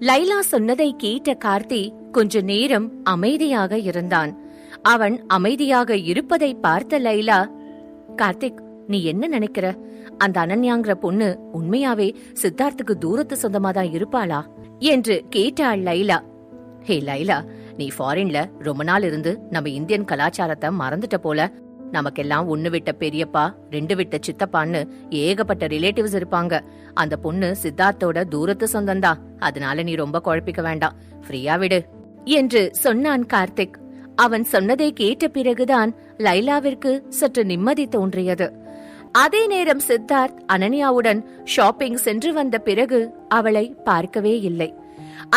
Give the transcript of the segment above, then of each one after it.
லைலா சொன்னதை கேட்ட கார்த்தி கொஞ்ச நேரம் அமைதியாக இருந்தான். அவன் அமைதியாக இருப்பதை பார்த்த லைலா, கார்த்திக், நீ என்ன நினைக்கிற? அந்த அனன்யாங்கிற பொண்ணு உண்மையாவே சித்தார்த்துக்கு தூரத்து சொந்தமாதான் இருப்பாளா என்று கேட்டாள் லைலா. ஹே லைலா, நீ ஃபாரின்ல ரொம்ப நாள் இருந்து நம்ம இந்தியன் கலாச்சாரத்தை மறந்துட்ட போல. நமக்கெல்லாம் ஒண்ணு விட்ட பெரியப்பா, ரெண்டு விட்ட சித்தப்பான்னு ஏகப்பட்ட ரிலேட்டிவ்ஸ் இருப்பாங்க. அந்த பொண்ணு சித்தார்த்தோட தூரத்து சொந்தந்தா. அதனால நீ ரொம்ப குழப்பிக்க வேண்டாம், ஃப்ரீயா விடு என்று சொன்னான் கார்த்திக். அவன் சொன்னதை கேட்ட பிறகுதான் லைலாவிற்கு சற்று நிம்மதி தோன்றியது. அதே நேரம் சித்தார்த் அனன்யாவுடன் ஷாப்பிங் சென்று வந்த பிறகு அவளை பார்க்கவே இல்லை.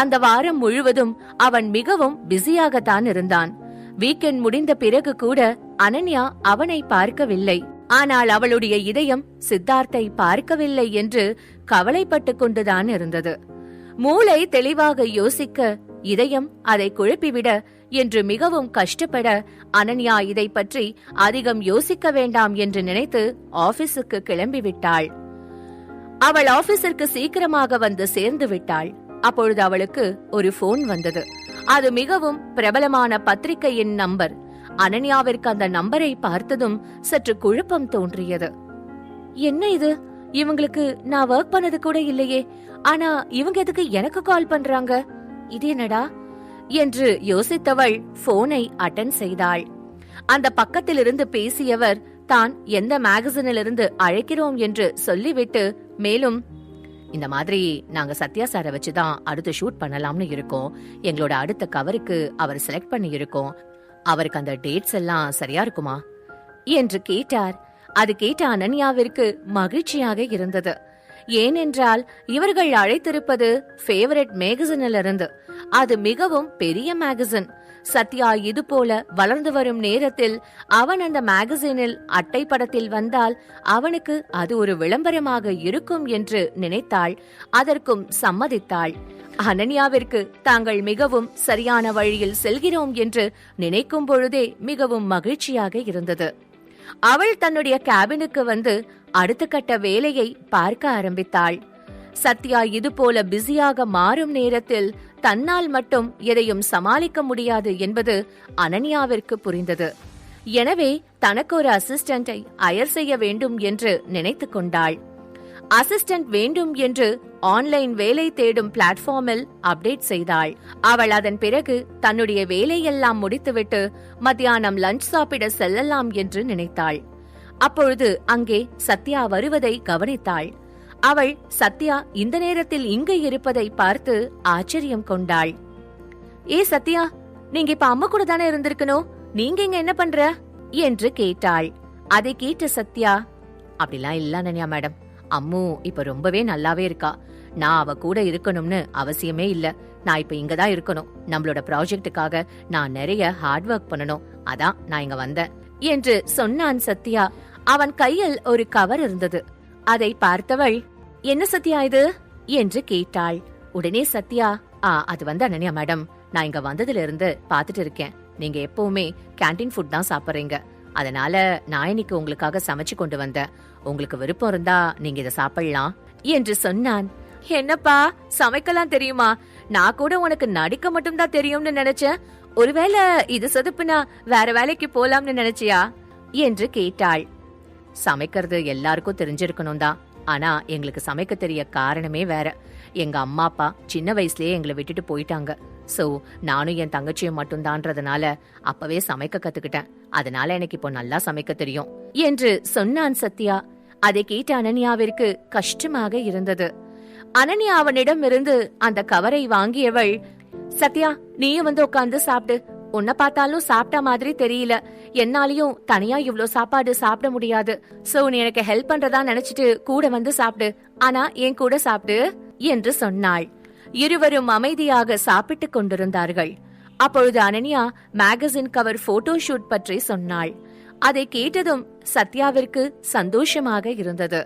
அந்த வாரம் முழுவதும் அவன் மிகவும் பிஸியாகத்தான் இருந்தான். வீக்கெண்ட் முடிந்த பிறகு கூட அனன்யா அவனை பார்க்கவில்லை. ஆனால் அவளுடைய இதயம் சித்தார்த்தை பார்க்கவில்லை என்று கவலைப்பட்டு கொண்டுதான் இருந்தது. மூளை தெளிவாக யோசிக்க, இதயம் அதை குழப்பிவிட என்று மிகவும் கஷ்டப்பட, அனன்யா இதை பற்றி அதிகம் யோசிக்க வேண்டாம் என்று நினைத்து ஆபீஸுக்கு கிளம்பிவிட்டாள். அவள் ஆபீஸிற்கு சீக்கிரமாக வந்து சேர்ந்து விட்டாள். அப்பொழுது அவளுக்கு ஒரு போன் வந்தது. அது மிகவும் பிரபலமான பத்திரிகையின் நம்பர். அனன்யாவிற்கு அந்த நம்பரை பார்த்ததும் சற்று குழப்பம் தோன்றியது. என்ன இது? இவங்களுக்கு நான் ஒர்க் பண்ணது கூட இல்லையே, ஆனா இவங்க எதுக்கு எனக்கு கால் பண்றாங்க? இது என்னடா என்று யோசித்தவள் போனை அட்டெண்ட் செய்தாள். அந்த பக்கத்திலிருந்து பேசியவர் தான் எந்த மேகசினிலிருந்து அழைக்கிறோம் என்று சொல்லிவிட்டு, மேலும் இந்த மாதிரி நாங்க சத்யா சாரை வச்சுதான் அடுத்து ஷூட் பண்ணலாம்னு இருக்கோம். எங்களோட அடுத்த கவருக்கு அவர் செலக்ட் பண்ணி இருக்கோம். அவருக்கு அந்த டேட்ஸ் எல்லாம் சரியா இருக்குமா என்று கேட்டார். அது கேட்ட அனன்யாவிற்கு மகிழ்ச்சியாக இருந்தது. ஏனென்றால் இவர்கள் அழைத்திருப்பது ஃபேவரட் மேகசினில் இருந்து. அது மிகவும் பெரிய மேகசின். சத்யா இது போல வளர்ந்து வரும் நேரத்தில் அவன் அந்த மேகசினில் அட்டை படத்தில் வந்தால் அவனுக்கு அது ஒரு விளம்பரமாக இருக்கும் என்று நினைத்தாள். அதற்கும் சம்மதித்தாள். அனன்யாவிற்கு தாங்கள் மிகவும் சரியான வழியில் செல்கிறோம் என்று நினைக்கும் பொழுதே மிகவும் மகிழ்ச்சியாக இருந்தது. அவள் தன்னுடைய கேபினுக்கு வந்து அடுத்த கட்ட வேலையை பார்க்க ஆரம்பித்தாள். சத்யா இது போல பிஸியாக மாறும் நேரத்தில் தன்னால் மட்டும் எதையும் சமாளிக்க முடியாது என்பது அனன்யாவிற்கு புரிந்தது. எனவே தனக்கு ஒரு அசிஸ்டண்டை ஹையர் செய்ய வேண்டும் என்று நினைத்து கொண்டாள். அசிஸ்டன்ட் வேண்டும் என்று ஆன்லைன் வேலை தேடும் பிளாட்ஃபார்மில் அப்டேட் செய்தாள். அவள் அதன் பிறகு தன்னுடைய வேலையெல்லாம் முடித்துவிட்டு மத்தியானம் லஞ்ச் சாப்பிட செல்லலாம் என்று நினைத்தாள். அப்பொழுது அங்கே சத்யா வருவதை கவனித்தாள். அவள் சத்யா இந்த நேரத்தில் இங்கு இருப்பதை பார்த்து ஆச்சரியம் கொண்டாள். ஏ சத்யா, நீங்க இப்ப அம்மா கூட தானே இருந்திருக்கணும், நீங்க இங்க என்ன பண்ற என்று கேட்டாள். அதை கேட்ட சத்யா, அப்படிலாம் இல்ல அனன்யா மேடம், அம்மு இப்ப ரொம்பவே நல்லாவே இருக்கா. நான் அவ கூட இருக்கணும்னு அவசியமே இல்ல. நான் இப்ப இங்கதான் இருக்கணும். நம்மளோட ப்ராஜெக்டுக்காக நான் நிறைய ஹார்ட் ஒர்க் பண்ணணும். அதான் நான் இங்க வந்தேன் என்று சொன்னான் சத்யா. அவன் கையில் ஒரு கவர் இருந்தது. அதை பார்த்தவள், என்ன சத்யா இது என்று கேட்டாள். உடனே சத்யா, அது வந்து அனன்யா மேடம், நான் இங்க வந்ததுல இருந்து பாத்துட்டு இருக்கேன். நீங்க எப்பவுமே கேண்டீன் ஃபுட் தான் சாப்பிடுறீங்க. அதனால நான் இன்னைக்கு உங்களுக்காக சமைச்சு கொண்டு வந்தேன். உங்களுக்கு விருப்பம் இருந்தா நீங்க இதை சாப்பிடலாம் என்று சொன்னான். என்னப்பா, சமைக்கலாம் தெரியுமா? நான் கூட உனக்கு நடிக்க மட்டும் தான் தெரியும்னு நினைச்சேன். ஒருவேளை இது சொதுப்புனா வேற வேலைக்கு போலாம்னு நினைச்சியா என்று கேட்டாள். சமைக்கிறது எல்லாருக்கும் தெரிஞ்சிருக்கணும் தான். ஆனா எங்களுக்கு சமைக்க தெரிய காரணமே வேற. எங்க அம்மா அப்பா சின்ன வயசுலயே எங்களை விட்டுட்டு போயிட்டாங்க. சோ நானும் என் தங்கச்சியும் மட்டும்தான்றதுனால அப்பவே சமைக்க கத்துக்கிட்டேன். அதனால எனக்கு இப்போ நல்லா சமைக்க தெரியும் என்று சொன்னான் சத்யா. அதை கேட்ட அனன்யாவிற்கு கஷ்டமாக இருந்தது. அனன்யா அவனிடம் இருந்து அந்த கவரை வாங்கியவள், சத்யா நீயும் வந்து உட்கார்ந்து சாப்பிடு. உன்னை பார்த்தாலும் சாப்பிட்ட மாதிரி தெரியல. என்னாலையும் தனியா இவ்ளோ சாப்பாடு சாப்பிட முடியாது. சோ நீ எனக்கு ஹெல்ப் பண்றதா நினைச்சிட்டு கூட வந்து சாப்பிடு. ஆனா என் கூட சாப்பிடு என்று சொன்னாள். இருவரும் அமைதியாக சாப்பிட்டுக் கொண்டிருந்தார்கள். அப்பொழுது Ananya magazine cover photo shoot பற்றி சொன்னாள். அதை கேட்டதும் சத்யாவிற்கு சந்தோஷமாக இருந்தது.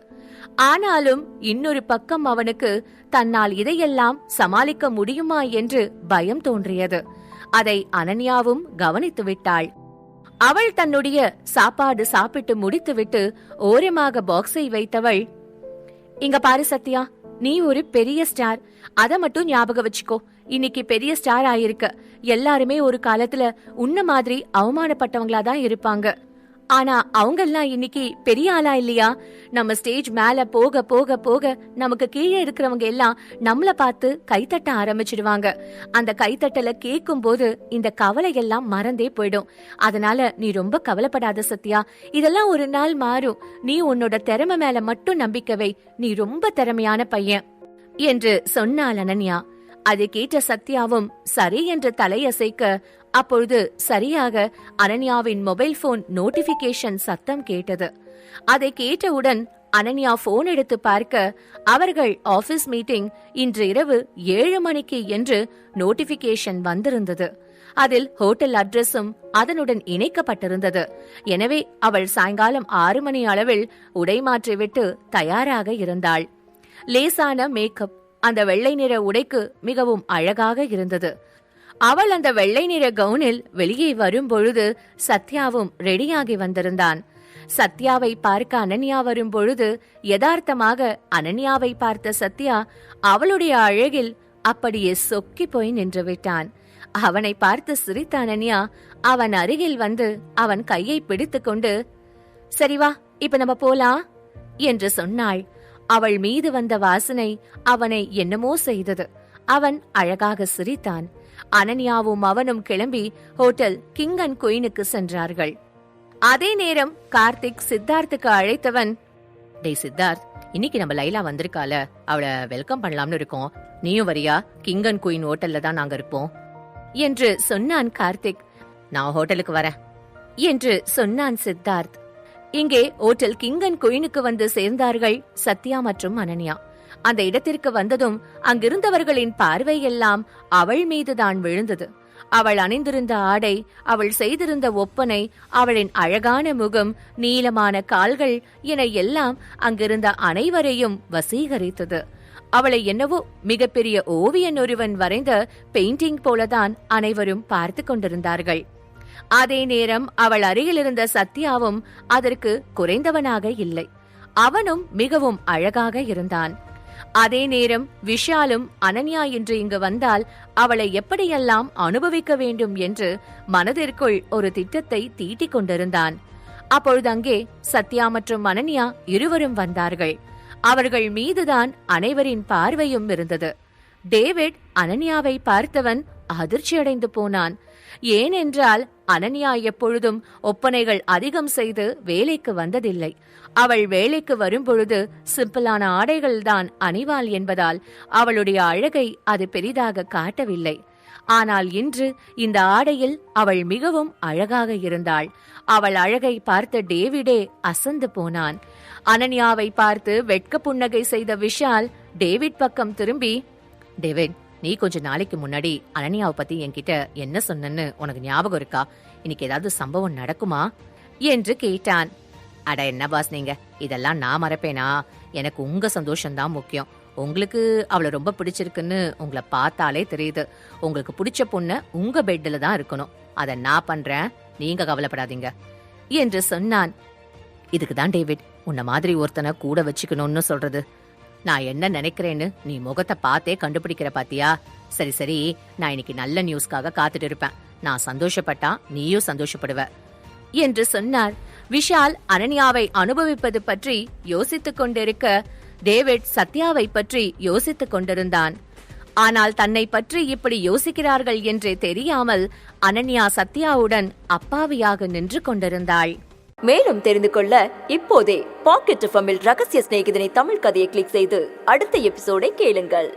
ஆனாலும் இன்னொரு பக்கம் அவனுக்கு தன்னால் இதையெல்லாம் சமாளிக்க முடியுமா என்று பயம் தோன்றியது. அதை அனன்யாவும் கவனித்து விட்டாள். அவள் தன்னுடைய சாப்பாடு சாப்பிட்டு முடித்துவிட்டு ஓரமாக பாக்ஸை வைத்தவள், இங்க பாரு சத்யா, நீ ஒரு பெரிய ஸ்டார், அத மட்டும் ஞாபகம் வச்சுக்கோ. இன்னைக்கு பெரிய ஸ்டார் ஆயிருக்க. எல்லாருமே ஒரு காலத்துல உன்ன மாதிரி அவமானப்பட்டவங்களா தான் இருப்பாங்க. ஆனா அவங்கெல்லாம் இன்னைக்கு பெரிய ஆளா இல்லையா? நம்ம ஸ்டேஜ் மேல போக போக போக நமக்கு கீழே இருக்கிறவங்க எல்லாம் நம்மள பார்த்து கைத்தட்ட ஆரம்பிச்சிடுவாங்க. அந்த கைத்தட்டல கேட்கும் போது இந்த கவலை எல்லாம் மறந்தே போயிடும். அதனால நீ ரொம்ப கவலைப்படாத சத்யா, இதெல்லாம் ஒரு நாள் மாறும். நீ உன்னோட திறமை மேல மட்டும் நம்பிக்கை வை. நீ ரொம்ப திறமையான பையன் என்று சொன்னாள் அனன்யா. அதை கேட்ட சத்யாவும் சரி என்று தலையசைக்க, அப்பொழுது சரியாக அனன்யாவின் மொபைல் போன் நோட்டிபிகேஷன் சத்தம் கேட்டது. அதை கேட்டவுடன் அனன்யா போன் எடுத்து பார்க்க, அவர்கள் ஆபீஸ் மீட்டிங் இன்று இரவு 7 மணிக்கு என்று நோட்டிபிகேஷன் வந்திருந்தது. அதில் ஹோட்டல் அட்ரஸும் அதனுடன் இணைக்கப்பட்டிருந்தது. எனவே அவள் சாயங்காலம் 6 மணி அளவில் உடை மாற்றிவிட்டு தயாராக இருந்தாள். லேசான மேக்கப் அந்த வெள்ளை நிற உடைக்கு மிகவும் அழகாக இருந்தது. அவள் அந்த வெள்ளை நிற கவுனில் வெளியே வரும் பொழுது சத்யாவும் ரெடியாகி வந்திருந்தான். சத்யாவை பார்க்க அனன்யா வரும் பொழுது யதார்த்தமாக அனன்யாவை பார்த்த சத்யா அவளுடைய அழகில் அப்படியே சொக்கி போய் நின்று விட்டான். அவனை பார்த்து சிரித்த அனன்யா அவன் அருகில் வந்து அவன் கையை பிடித்து கொண்டு, சரி வா, இப்ப நம்ம போலாம் என்று சொன்னாள். அவள் மீது வந்த வாசனை அவனை என்னமோ செய்தது. அவன் அழகாக சிரித்தான். அனன்யாவும் அவனும் கிளம்பி ஹோட்டல் கிங் அண்ட் குயினுக்கு சென்றார்கள். அதே நேரம் கார்த்திக் சித்தார்த்துக்கு அழைத்தவன், டேய் சித்தார்த், இன்னைக்கு நம்ம லைலா வந்திருக்கால, அவளை வெல்கம் பண்ணலாம்னு இருக்கோம். நீயும் வரியா? கிங் அண்ட் குயின் ஹோட்டல்ல தான் நாங்க இருப்போம் என்று சொன்னான் கார்த்திக். நான் ஹோட்டலுக்கு வரேன் என்று சொன்னான் சித்தார்த். இங்கே ஹோட்டல் கிங் அண்ட் குயினுக்கு வந்து சேர்ந்தார்கள் சத்யா மற்றும் அனன்யா. அந்த இடத்திற்கு வந்ததும் அங்கிருந்தவர்களின் பார்வையெல்லாம் அவள் மீதுதான் விழுந்தது. அவள் அணிந்திருந்த ஆடை, அவள் செய்திருந்த ஒப்பனை, அவளின் அழகான முகம், நீளமான கால்கள் என எல்லாம் அங்கிருந்த அனைவரையும் வசீகரித்தது. அவளை என்னவோ மிகப்பெரிய ஓவியன் ஒருவன் வரைந்த பெயிண்டிங் போலதான் அனைவரும் பார்த்து கொண்டிருந்தார்கள். அதே நேரம் அவள் அருகிலிருந்த சத்யாவும் அதற்கு குறைந்தவனாக இல்லை. அவனும் மிகவும் அழகாக இருந்தான். அதே நேரம் விஷாலும் அனன்யா என்று இங்கு வந்தால் அவளை எப்படியெல்லாம் அனுபவிக்க வேண்டும் என்று மனதிற்குள் ஒரு திட்டத்தை தீட்டிக் கொண்டிருந்தான். அப்பொழுது அங்கே சத்யா மற்றும் அனன்யா இருவரும் வந்தார்கள். அவர்கள் மீதுதான் அனைவரின் பார்வையும் இருந்தது. டேவிட் அனன்யாவை பார்த்தவன் அதிர்ச்சியடைந்து போனான். ஏனென்றால் அனன்யா எப்பொழுதும் ஒப்பனைகள் அதிகம் செய்து வேலைக்கு வந்ததில்லை. அவள் வேலைக்கு வரும்பொழுது சிம்பிளான ஆடைகள்தான் அணிவாள் என்பதால் அவளுடைய அழகை அது பெரிதாக காட்டவில்லை. ஆனால் இன்று இந்த ஆடையில் அவள் மிகவும் அழகாக இருந்தாள். அவள் அழகை பார்த்த டேவிடே அசந்து போனான். அனன்யாவை பார்த்து வெட்க புன்னகை செய்த விஷால் டேவிட் பக்கம் திரும்பி, டேவிட், நீ கொஞ்ச நாளைக்கு முன்னாடி அனன்யாவை பத்தி என்கிட்ட என்ன சொன்னன்னு உனக்கு ஞாபகம் இருக்கா? இன்னைக்கு ஏதாவது சம்பவம் நடக்குமா என்று கேட்டான். அட என்ன பாஸ் நீங்க, இதெல்லாம் நான் மறப்பேனா? எனக்கு உங்க சந்தோஷம்தான் முக்கியம். உங்களுக்கு அவளை ரொம்ப பிடிச்சிருக்குன்னு உங்களை பார்த்தாலே தெரியுது. உங்களுக்கு பிடிச்ச பொண்ணு உங்க பெட்ல தான் இருக்கணும். அதை நான் பண்றேன், நீங்க கவலைப்படாதீங்க என்று சொன்னான். இதுக்குதான் டேவிட் உன்ன மாதிரி ஒருத்தனை கூட வச்சுக்கணும்னு சொல்றது. நான் என்ன நினைக்கிறேன்னு நீ முகத்தை பார்த்தே கண்டுபிடிக்கிற பாத்தியா? சரி சரி, நான் இன்னைக்கு நல்ல நியூஸ்க்காக காத்துட்டு இருப்பேன். நான் சந்தோஷப்பட்டா நீயும் சந்தோஷப்படுவ என்று சொன்னார். விஷால் அனன்யாவை அனுபவிப்பது பற்றி யோசித்துக் கொண்டிருக்க, டேவிட் சத்யாவை பற்றி யோசித்துக் கொண்டிருந்தான். ஆனால் தன்னை பற்றி இப்படி யோசிக்கிறார்கள் என்றே தெரியாமல் அனன்யா சத்யாவுடன் அப்பாவியாக நின்று கொண்டிருந்தாள். மேலும் தெரிந்து கொள்ள இப்போதே பாக்கெட் எஃப்எம்மில் ரகசிய சிநேகிதனை தமிழ் கதையை கிளிக் செய்து அடுத்த எபிசோடை கேளுங்கள்.